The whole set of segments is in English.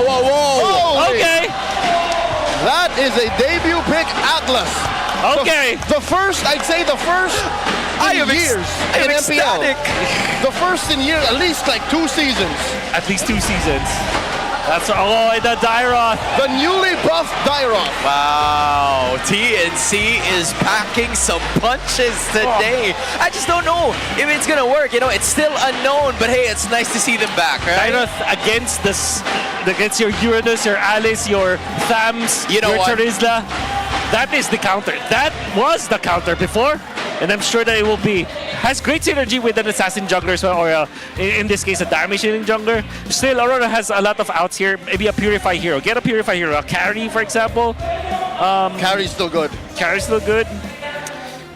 whoa. Okay. That is a debut pick, Atlas. Okay. The first, I'd say the first in years in MPL. The first in years, at least like 2 seasons. At least 2 seasons. That's the Dyroth. The newly buffed Dyroth. Wow, TNC is packing some punches today. I just don't know if it's gonna work. You know, it's still unknown, but hey, it's nice to see them back, right? Dyroth against against your Uranus, your Alice, your Thams, You know your what? Terizla. That is the counter. That was the counter before, and I'm sure that it will be. Has great synergy with an assassin jungler as well, or in this case, a damage dealing jungler. Still, Aurora has a lot of outs here. Maybe a Purify hero. Get a Purify hero. A carry, for example. Carry's still good. Carry's still good.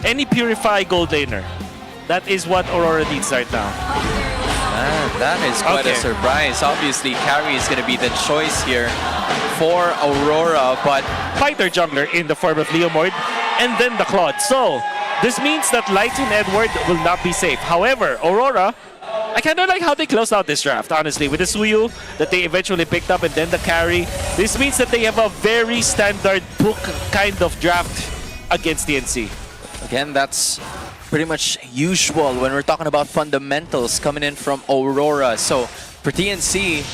Any Purify gold laner. That is what Aurora needs right now. Man, that is quite a surprise. Obviously, carry is going to be the choice here for Aurora, but Fighter jungler in the form of Leomord, and then the Claude. So, this means that Lightoon Edward will not be safe. However, Aurora, I kind of like how they closed out this draft, honestly, with the Suyu that they eventually picked up and then the carry. This means that they have a very standard book kind of draft against TNC. again, that's pretty much usual when we're talking about fundamentals coming in from Aurora. So for TNC,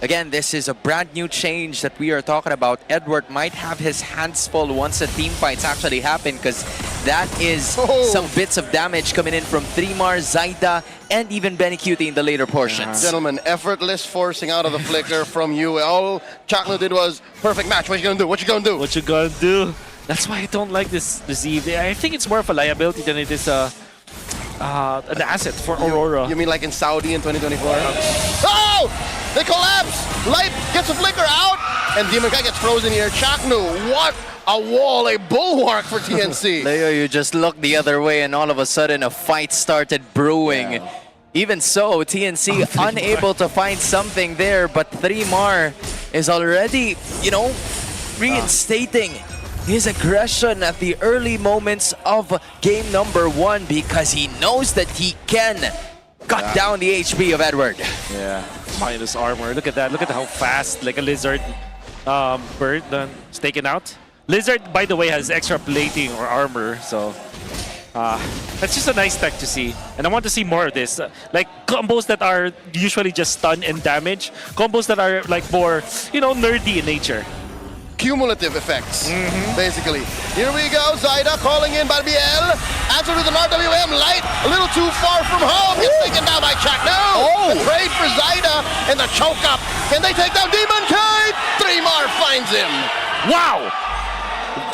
again, this is a brand new change that we are talking about. Edward might have his hands full once the team fights actually happen, because that is some bits of damage coming in from Three-Mar, Zaida, and even Benny Cutie in the later portions. Gentlemen, effortless forcing out of the flicker from you. All Chakno did was perfect match. What you gonna do? What you gonna do? What you gonna do? That's why I don't like this Eve. I think it's more of a liability than it is an asset for Aurora. You mean like in Saudi in 2024? Oh! They collapse! Light gets a flicker out, and Demon Guy gets frozen here. Chaknu, what a wall, a bulwark for TNC. Leo, you just looked the other way and all of a sudden a fight started brewing. Yeah. Even so, TNC unable to find something there, but Three-Mar is already, you know, reinstating his aggression at the early moments of game number 1, because he knows that he can cut down the HP of Edward. Yeah, minus armor. Look at that. Look at how fast, like a lizard bird is taken out. Lizard, by the way, has extra plating or armor, so that's just a nice tech to see. And I want to see more of this. Like combos that are usually just stun and damage. Combos that are like more, you know, nerdy in nature. Cumulative effects, basically. Here we go, Zaida calling in by BL. Answer with an RWM, Light, a little too far from home. Gets taken down by Chak. No! The trade for Zaida and the choke up. Can they take down Demon Kite? Three-Mar finds him. Wow!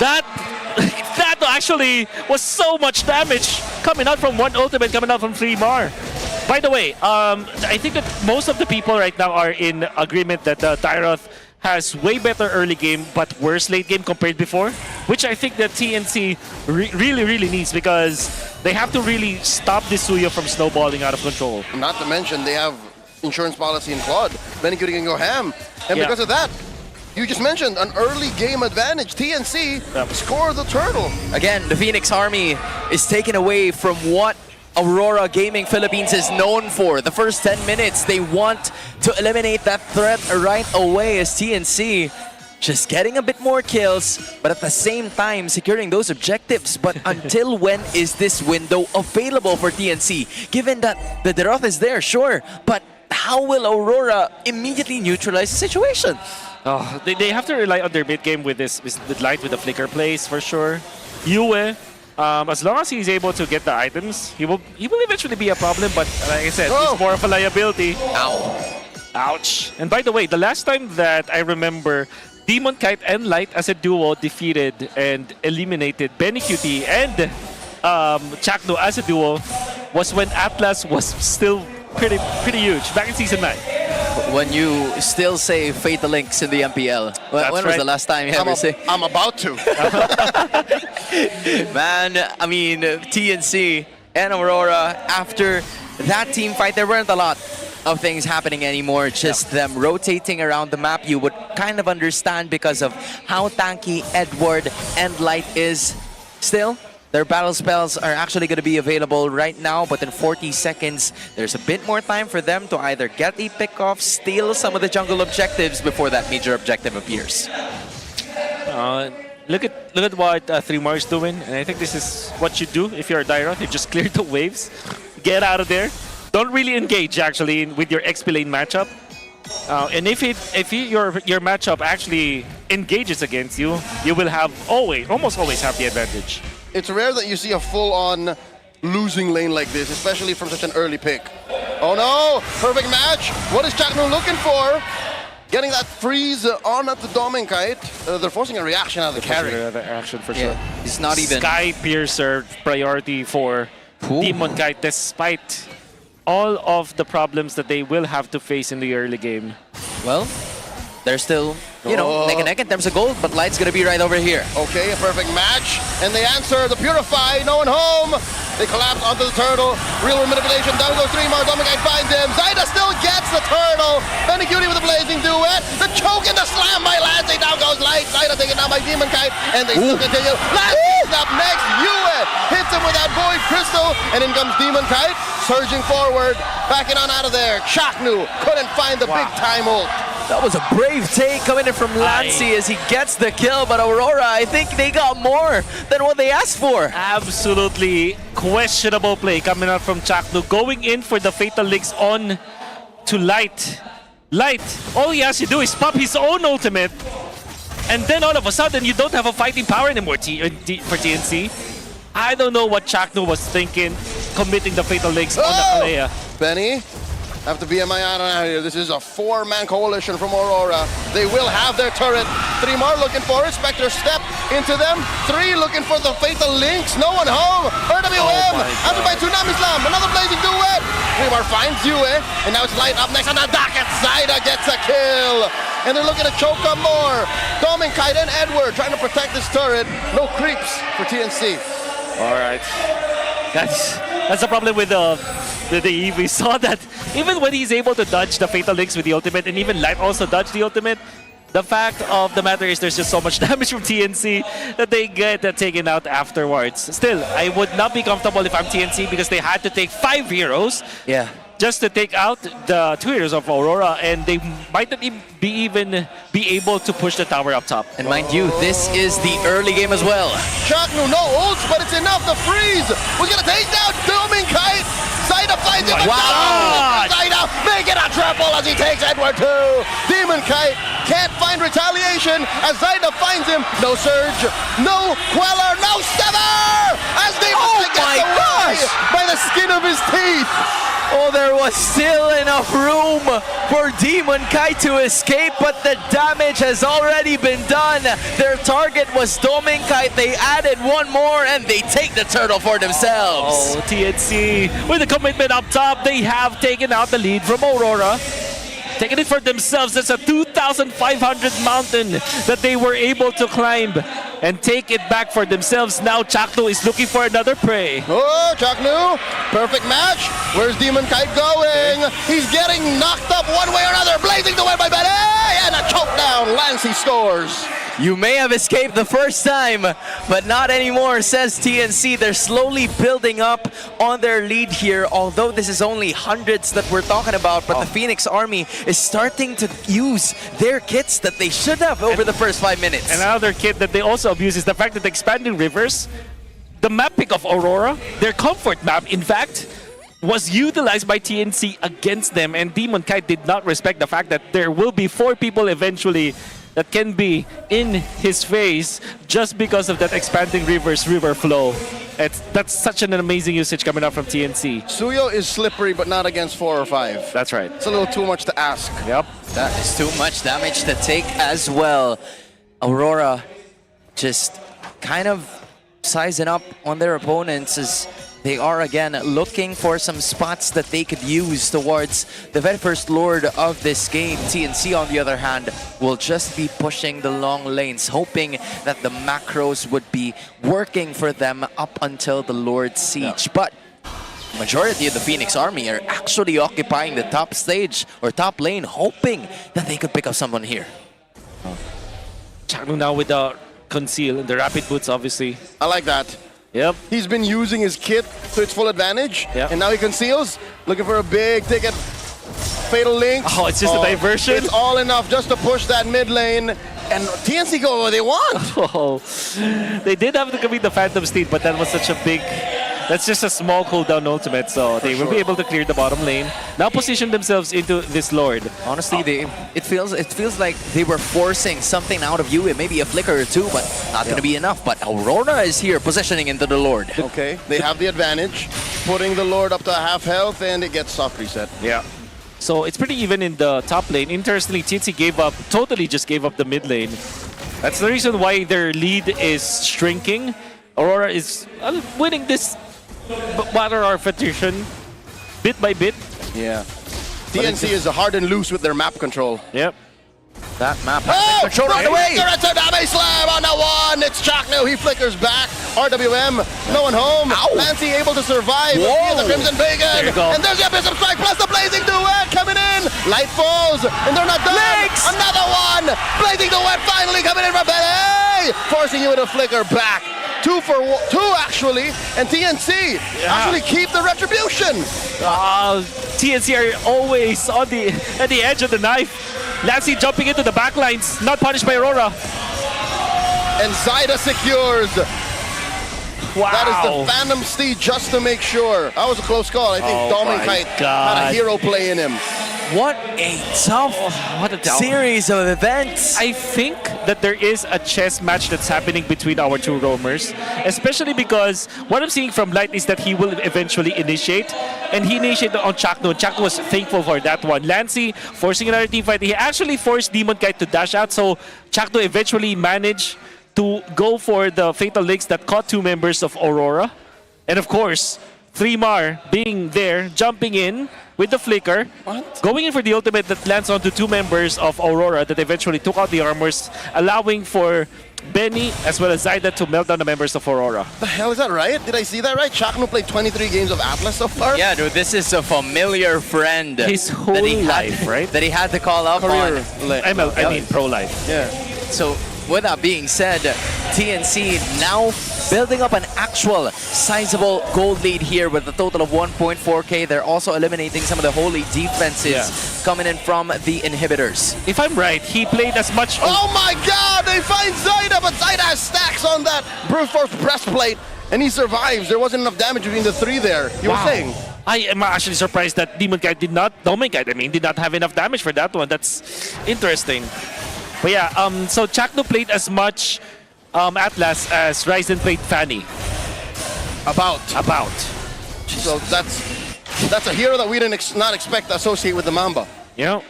That actually was so much damage coming out from one ultimate, coming out from Three-Mar. By the way, I think that most of the people right now are in agreement that Dyroth has way better early game but worse late game compared before, which I think that TNC really needs, because they have to really stop this Suyo from snowballing out of control. Not to mention they have insurance policy in Claude. Benny Cutie can go ham. And because of that, you just mentioned an early game advantage. TNC score the turtle. Again, the Phoenix Army is taken away from what Aurora Gaming Philippines is known for. The first 10 minutes, they want to eliminate that threat right away, as TNC just getting a bit more kills, but at the same time securing those objectives. But until when is this window available for TNC? Given that the Dyroth is there, sure, but how will Aurora immediately neutralize the situation? Oh, they have to rely on their mid game with with Light with the flicker plays for sure. Yue, as long as he's able to get the items, he will eventually be a problem. But like I said, he's more of a liability. Ow! Ouch! And by the way, the last time that I remember Demon Kite and Light as a duo defeated and eliminated Benny Cutie and Chakno as a duo was when Atlas was still pretty huge back in Season 9. When you still say Fatal Links in the MPL. When was the last time you ever say? I'm about to. Man, I mean, TNC and Aurora, after that team fight, there weren't a lot of things happening anymore. Just them rotating around the map. You would kind of understand because of how tanky Edward and Light is. Still, Their battle spells are actually going to be available right now, but in 40 seconds, there's a bit more time for them to either get a pick-off, steal some of the jungle objectives before that major objective appears. Look at what 3mar is doing, and I think this is what you do if you're a Dairoth. You just clear the waves, get out of there. Don't really engage actually with your XP lane matchup. And if your matchup actually engages against you, you will have almost always have the advantage. It's rare that you see a full-on losing lane like this, especially from such an early pick. Oh no! Perfect match! What is Chaknu looking for? Getting that freeze on at the Dominkite. They're forcing a reaction out of the carry. Reaction for sure. It's not even... Sky Piercer priority for Demon Kite, despite all of the problems that they will have to face in the early game. Well, they're still, you know, neck and neck in terms of gold, but Light's gonna be right over here. Okay, a perfect match. And they answer the Purify, no one home. They collapse onto the turtle. Real manipulation, down goes 3mar, Dominkite finds him. Zyda still gets the turtle. Benny Cutie with a blazing duet. The choke and the slam by Lancey, down goes Light. Zyda taken down by Demon Kite, and they still continue. Lancey's up next, Yue hits him with that Void Crystal, and in comes Demon Kite, surging forward, backing on out of there. Chaknu couldn't find the big time ult. That was a brave take coming in from Lancey as he gets the kill, but Aurora, I think they got more than what they asked for. Absolutely questionable play coming out from Chaknu, going in for the Fatal Links on to Light. Light, all he has to do is pop his own ultimate, and then all of a sudden you don't have a fighting power anymore for TNC. I don't know what Chaknu was thinking, committing the Fatal Links on the Kalea. Benny, have to be out here. This is a 4-man coalition from Aurora. They will have their turret. 3mar looking for it. Spectre step into them. 3 looking for the Fatal Links. No one home. RWM. After by Tsunami Slam. Another blazing duet. 3mar finds Yue. And now it's Light up next on the docket. Zyda gets a kill. And they're looking to choke up more. Dominkite and Edward trying to protect this turret. No creeps for TNC. All right. That's the problem with the Eve. We saw that even when he's able to dodge the Fatal Links with the ultimate, and even Light also dodged the ultimate, the fact of the matter is there's just so much damage from TNC that they get taken out afterwards. Still, I would not be comfortable if I'm TNC because they had to take 5 heroes. Yeah. Just to take out the 2 heroes of Aurora, and they might not even be able to push the tower up top. And mind you, this is the early game as well. Chaknu, no ults, but it's enough to freeze. We're gonna take down Dominkite. Zyda finds him. Wow! Zyda making a triple as he takes Edward too. Demon Kite can't find retaliation as Zyda finds him. No Surge, no Queller, no Sever! As Demon Kite gets away by the skin of his teeth. Oh, there was still enough room for Demon Kite to escape, but the damage has already been done. Their target was Dominkite. They added one more, and they take the turtle for themselves. Oh, TNC with the commitment up top, they have taken out the lead from Aurora. Taking it for themselves. That's a 2,500 mountain that they were able to climb and take it back for themselves. Now Chaknu is looking for another prey. Oh, Chaknu, perfect match. Where's Demon Kite going? He's getting knocked up one way or another. Blazing the way by Benny, and a choke down. Lancey scores. You may have escaped the first time, but not anymore, says TNC. They're slowly building up on their lead here, although this is only hundreds that we're talking about, but the Phoenix Army is starting to use their kits that they should have over the first 5 minutes. Another kit that they also abuse is the fact that the Expanding Rivers, the map pick of Aurora, their comfort map, in fact, was utilized by TNC against them, and Demon Kite did not respect the fact that there will be 4 people eventually that can be in his face just because of that Expanding Rivers river flow. That's such an amazing usage coming out from TNC. Suyo is slippery, but not against 4 or 5. That's right. It's a little too much to ask. Yep. That is too much damage to take as well. Aurora just kind of sizing up on their opponents as they are again looking for some spots that they could use towards the very first Lord of this game. TNC, on the other hand, will just be pushing the long lanes, hoping that the macros would be working for them up until the Lord Siege. But majority of the Phoenix Army are actually occupying the top stage or top lane, hoping that they could pick up someone here. Chaknu now with the conceal and the rapid boots, obviously. I like that. Yep. He's been using his kit to its full advantage, Yep. and now he conceals, looking for a big ticket. Fatal Link. Oh, it's just a diversion. It's all enough just to push that mid lane, and TNC go where they want. Oh, they did have to commit the Phantom Steed, but that was such a big... That's just a small cooldown ultimate, so they will be able to clear the bottom lane. Now position themselves into this Lord. Honestly, it feels like they were forcing something out of you. It may be a flicker or two, but not going to be enough. But Aurora is here, positioning into the Lord. Okay, they have the advantage, putting the Lord up to half health, and it gets soft reset. Yeah. So it's pretty even in the top lane. Interestingly, TNC totally just gave up the mid lane. That's the reason why their lead is shrinking. Aurora is winning this battle arbitration bit by bit. Yeah. TNC is hard and loose with their map control. Yep. That map Oh! has control right away. It's a damage slam on the one. It's Chakno. He flickers back. RWM, no one home. Ow. Lancy able to survive. Whoa. He is the Crimson Pagan. There you go. And there's the Abyss of Strike plus the Blazing Duet coming in. Light falls, and they're not done. Legs. Another one. Blazing Duet finally coming in from Pele. Forcing you to flicker back. 2 for 2 actually. And TNC actually keep the retribution. TNC are always on at the edge of the knife. Lancy jumping into the backlines, not punished by Aurora. And Zyda secures. Wow. That is the Phantom Steed just to make sure. That was a close call. I think Oh Dom and my Kite had God. a hero play in him. What a tough series of events. I think that there is a chess match that's happening between our two roamers, especially because what I'm seeing from Light is that he will eventually initiate, and he initiated on Chakno. Chakno was thankful for that one. Lancy forcing another team fight. He actually forced Demon Kite to dash out, so Chakno eventually managed to go for the Fatal Links that caught 2 members of Aurora. And of course, 3mar being there, jumping in with the flicker, going in for the ultimate that lands onto 2 members of Aurora that eventually took out the armors, allowing for Benny as well as Zyda to melt down the members of Aurora. The hell is that right? Did I see that right? Chakno played 23 games of Atlas so far? Yeah, dude, this is a familiar friend. His whole life, right? That he had to call up Career. on. I mean, pro life. Yeah. So, with that being said, TNC now building up an actual sizable gold lead here with a total of 1.4k. They're also eliminating some of the holy defenses coming in from the inhibitors. If I'm right, he played as much... Oh my god! They find Zyda, but Zyda has stacks on that Brute Force breastplate, and he survives. There wasn't enough damage between the 3 there. You were saying? I am actually surprised that Demon Kite did not have enough damage for that one. That's interesting. But yeah, so Chakno played as much Atlas as Ryzen played Fanny. About. So So that's a hero that we didn't not expect to associate with the Mamba. you know,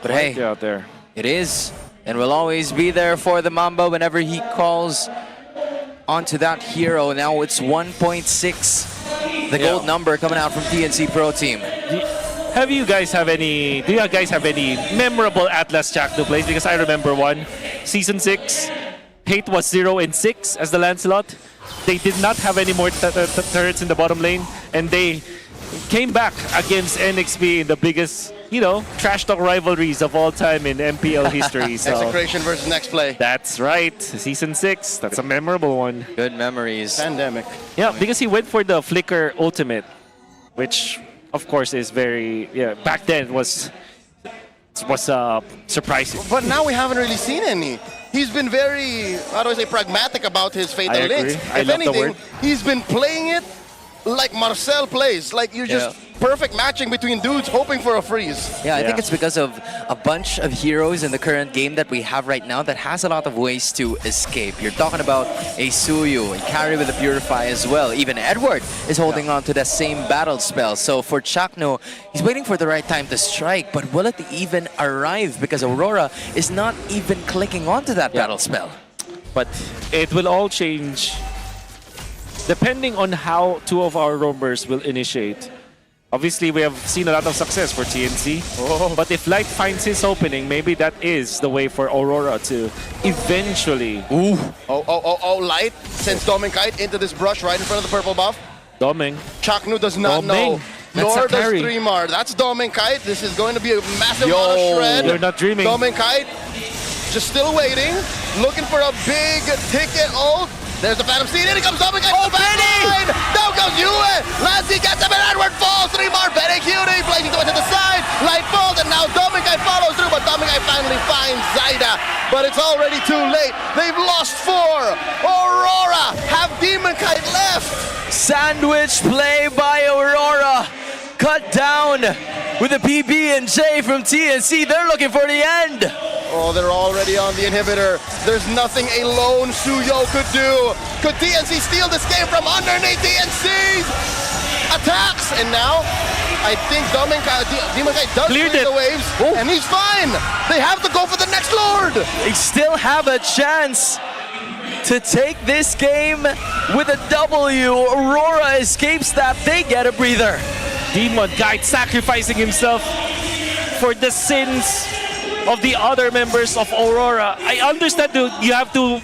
But hey, out there. it is, and will always be there for the Mamba whenever he calls onto that hero. Now it's 1.6, the gold number coming out from TNC Pro Team. Do you guys have any memorable Atlas Chakno plays? Because I remember one. Season 6, Hate was 0-6 as the Lancelot. They did not have any more turrets in the bottom lane, and they came back against NXP in the biggest, trash talk rivalries of all time in MPL history. So Execration versus Next Play. that's right, Season 6. That's a memorable one. Good memories. Pandemic. Yeah, because he went for the Flicker ultimate, which of course is very back then was surprising. But now we haven't really seen any. He's been very, how do I say, pragmatic about his Fatal I agree. Links. I If love the anything, word. he's been playing it like Marcel plays. Like you're just perfect matching between dudes hoping for a freeze. Yeah, I think Yeah. it's because of a bunch of heroes in the current game that we have right now that has a lot of ways to escape. You're talking about a Suyu, a carry with a Purify as well. Even Edward is holding on to that same battle spell. So for Chakno, he's waiting for the right time to strike, but will it even arrive? Because Aurora is not even clicking onto that battle spell. But it will all change depending on how 2 of our roamers will initiate. Obviously, we have seen a lot of success for TNC. But if Light finds his opening, maybe that is the way for Aurora to eventually... Oh, Light sends Dom and Kite into this brush right in front of the purple buff. Doming. Chakno does not Doming. know. That's Nor a does carry. 3mar. That's Dom and Kite. This is going to be a massive amount of shred. You're not dreaming. Dom and Kite just still waiting, looking for a big ticket ult. There's the Phantom Steed. In he comes up again. Oh, Benny! Down goes Yue. Lassie gets him and Edward falls. 3 more. Benny Cutie placing to the side. Light falls and now Dominkai follows through, but Dominkai finally finds Zaida. But it's already too late. They've lost 4. Aurora have Demon Kite left. Sandwich play by Aurora. Cut down with a PB&J from TNC. They're looking for the end. Oh, they're already on the inhibitor. There's nothing a lone Suyo could do. Could TNC steal this game from underneath TNC's attacks? And now, I think Demon Kite does clear the waves, and he's fine. They have to go for the next Lord. They still have a chance to take this game with a W. Aurora escapes that. They get a breather. Demon Kite sacrificing himself for the sins of the other members of Aurora. I understand you have to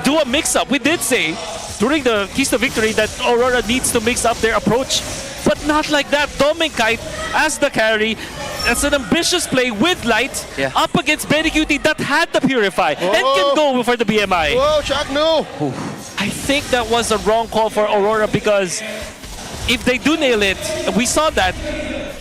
do a mix-up. We did say during the Keys to Victory that Aurora needs to mix up their approach, but not like that. Dominkite as the carry. That's an ambitious play with Light up against Benny Cutie that had the Purify and can go for the BMI. Whoa, Chuck, no. I think that was a wrong call for Aurora because if they do nail it, we saw that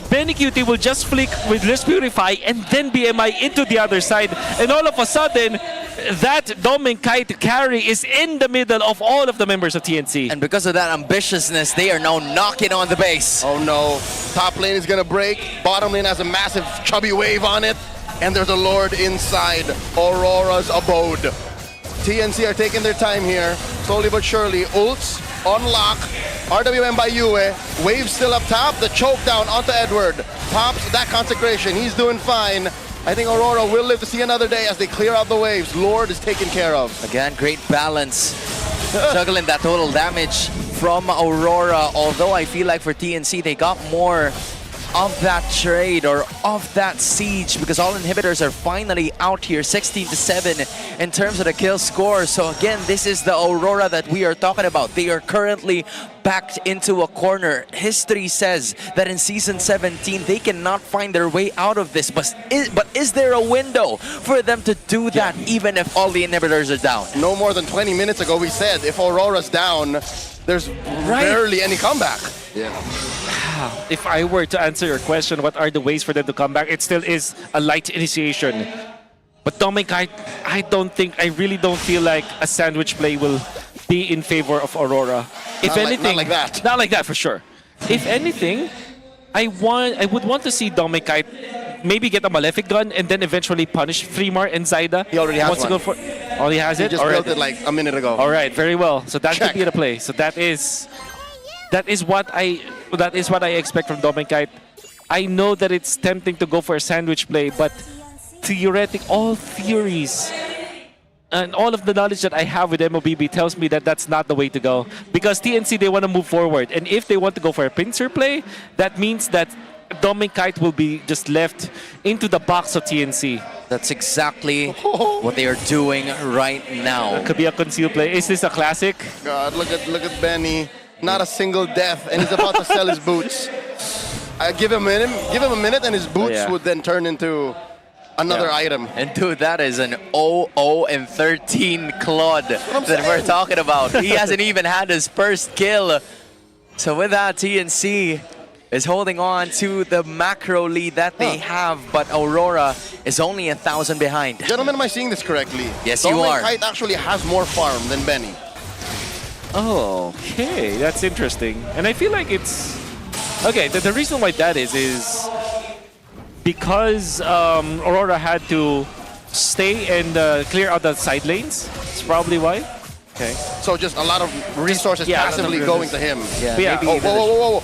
Benny Cutie will just flick with Let's Purify and then BMI into the other side. And all of a sudden, that Dominkite carry is in the middle of all of the members of TNC. And because of that ambitiousness, they are now knocking on the base. Oh no, top lane is gonna break. Bottom lane has a massive chubby wave on it. And there's a Lord inside Aurora's abode. TNC are taking their time here, slowly but surely. Ults on lock. RWM by Yue. Wave still up top. The choke down onto Edward. Pops that consecration. He's doing fine. I think Aurora will live to see another day as they clear out the waves. Lord is taken care of. Again, great balance. Juggling that total damage from Aurora. Although I feel like for TNC, they got more of that trade or of that siege because all inhibitors are finally out here 16-7 in terms of the kill score. So again, this is the Aurora that we are talking about. They are currently backed into a corner. History says that in Season 17 they cannot find their way out of this, but is there a window for them to do that even if all the inhibitors are down? No more than 20 minutes ago we said if Aurora's down, there's barely any comeback. If I were to answer your question, what are the ways for them to come back? It still is a light initiation. But Dominkite, I really don't feel like a sandwich play will be in favor of Aurora. If anything, not like that. Not like that for sure. If anything, I would want to see Dominkite maybe get a Malefic gun and then eventually punish Freemar and Zaida. He already has one. To go for, oh, he has it? He just built it like a minute ago. All right, very well. So that could be the play. So that is what I expect from Dominkite. I know that it's tempting to go for a sandwich play, but all theories and all of the knowledge that I have with MOBB tells me that that's not the way to go. Because TNC, they want to move forward. And if they want to go for a pincer play, that means that Dominkite will be just left into the box of TNC. That's exactly what they are doing right now. It could be a concealed play. Is this a classic? God, look at Benny. Not a single death, and he's about to sell his boots. Give him a minute, and his boots would then turn into another item. And dude, that is an 0-0-13 Claude that we're talking about. He hasn't even had his first kill. So with that, TNC is holding on to the macro lead that they have, but Aurora is only 1,000 behind. Gentlemen, am I seeing this correctly? Yes, you are. Dominkite actually has more farm than Benny. Oh, okay, that's interesting. And I feel like it's... Okay, the reason why that is because Aurora had to stay and clear out the side lanes. That's probably why. Okay. So just a lot of resources passively going to him. Yeah. Whoa.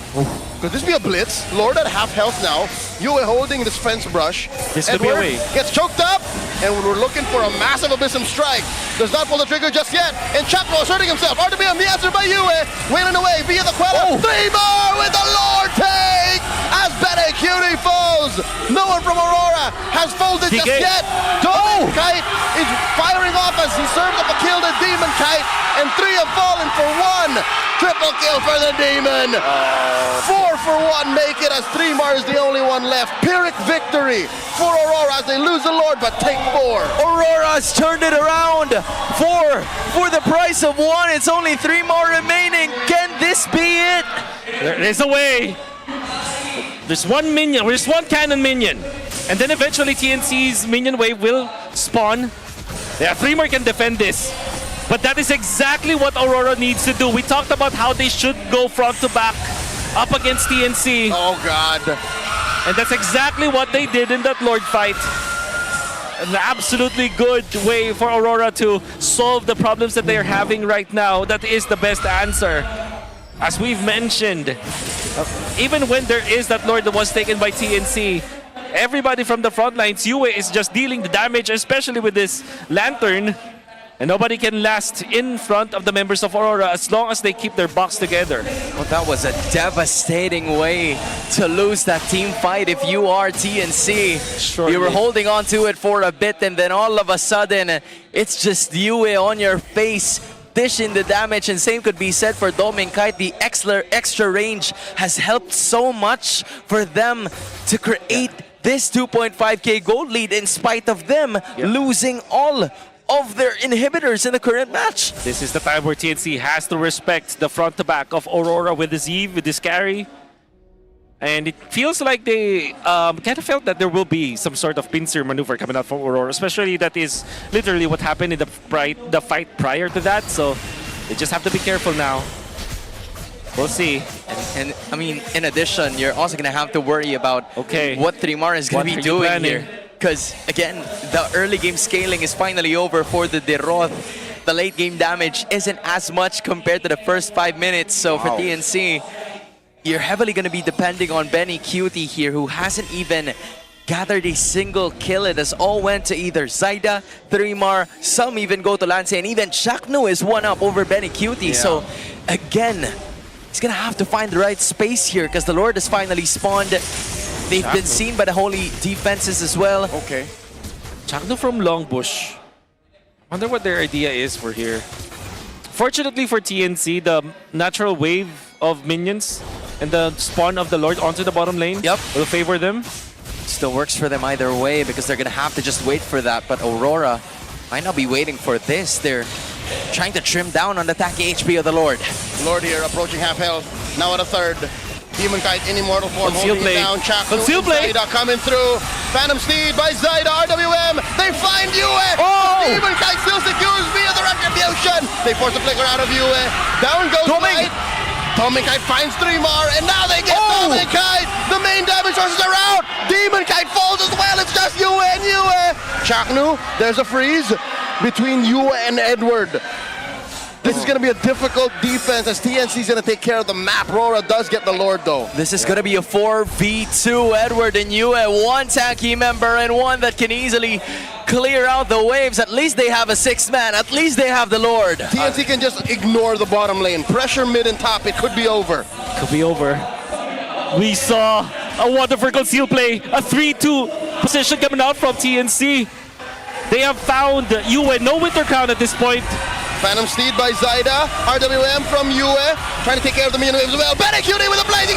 Could this be a blitz? Lord at half health now. Yue holding this fence brush. This could be a way. Gets choked up, and we're looking for a massive Abyssum strike. Does not pull the trigger just yet. And Chakro asserting himself. RWM, the answer by Yue. Wailing away via the Quella. 3 more with the Lord take. as Benny Cutie falls. No one from Aurora has folded just yet. Demon Kite is firing off as he serves up a kill to Demon Kite, and 3 have fallen for 1. Triple kill for the Demon. 4 for 1 make it as 3mar is the only one left. Pyrrhic victory for Aurora as they lose the Lord but take 4. Aurora's turned it around. 4 for the price of 1. It's only 3 more remaining. Can this be it? There's a way. There's one minion, there's one cannon minion. And then eventually TNC's minion wave will spawn. Yeah, 3 more can defend this. But that is exactly what Aurora needs to do. We talked about how they should go front to back up against TNC. Oh God. And that's exactly what they did in that Lord fight. An absolutely good way for Aurora to solve the problems that they're having right now. That is the best answer. As we've mentioned, even when there is that Lord that was taken by TNC, everybody from the front lines, Yue is just dealing the damage, especially with this lantern. And nobody can last in front of the members of Aurora as long as they keep their box together. Well, that was a devastating way to lose that team fight if you are TNC. Surely. You were holding on to it for a bit, and then all of a sudden, it's just Yue on your face, dishing the damage, and same could be said for Dominkite. The extra range has helped so much for them to create this 2.5k gold lead in spite of them losing all of their inhibitors in the current match. This is the time where TNC has to respect the front to back of Aurora with this Eve, with this carry. And it feels like they kind of felt that there will be some sort of pincer maneuver coming out from Aurora, especially that is literally what happened in the fight prior to that. So they just have to be careful now. We'll see. And I mean, in addition, you're also going to have to worry about what 3mar is going to be doing here. Because, again, the early game scaling is finally over for the Deroth. The late game damage isn't as much compared to the first 5 minutes. So for TNC, you're heavily going to be depending on Benny Cutie here, who hasn't even gathered a single kill. It has all went to either Zaida, 3mar, some even go to Lance, and even Chakno is one up over Benny Cutie. So, again, he's going to have to find the right space here because the Lord has finally spawned. They've been seen by the Holy defenses as well. Okay. Chakno from Longbush. Wonder what their idea is for here. Fortunately for TNC, the natural wave of minions and the spawn of the Lord onto the bottom lane will favor them. Still works for them either way because they're going to have to just wait for that. But Aurora might not be waiting for this. They're trying to trim down on the attack HP of the Lord. Lord here approaching half health. Now at a third. Demon Kite in immortal form, holding it down. Chakno and Zaida coming through. Phantom Steed by Zaida, RWM. They find Yue. Demon Kite still secures via the retribution. They force the flicker out of Yue. Down goes Light. Dominkite finds 3mar, and now they get Dominkite. The main damage sources are out. Demon Kite falls as well. It's just Yue and Yue. Chakno, there's a freeze between Yue and Edward. This is going to be a difficult defense as TNC is going to take care of the map. Aurora does get the Lord, though. This is going to be a 4v2. Edward and Yue, one tanky member and one that can easily clear out the waves. At least they have a 6th man. At least they have the Lord. TNC can just ignore the bottom lane. Pressure mid and top. It could be over. Could be over. We saw a wonderful conceal play. A 3-2 position coming out from TNC. They have found Yue. No Winter Crown at this point. Phantom Steed by Zaida. RWM from Yue. Trying to take care of the minion waves as well. Benny Cutie with a blazing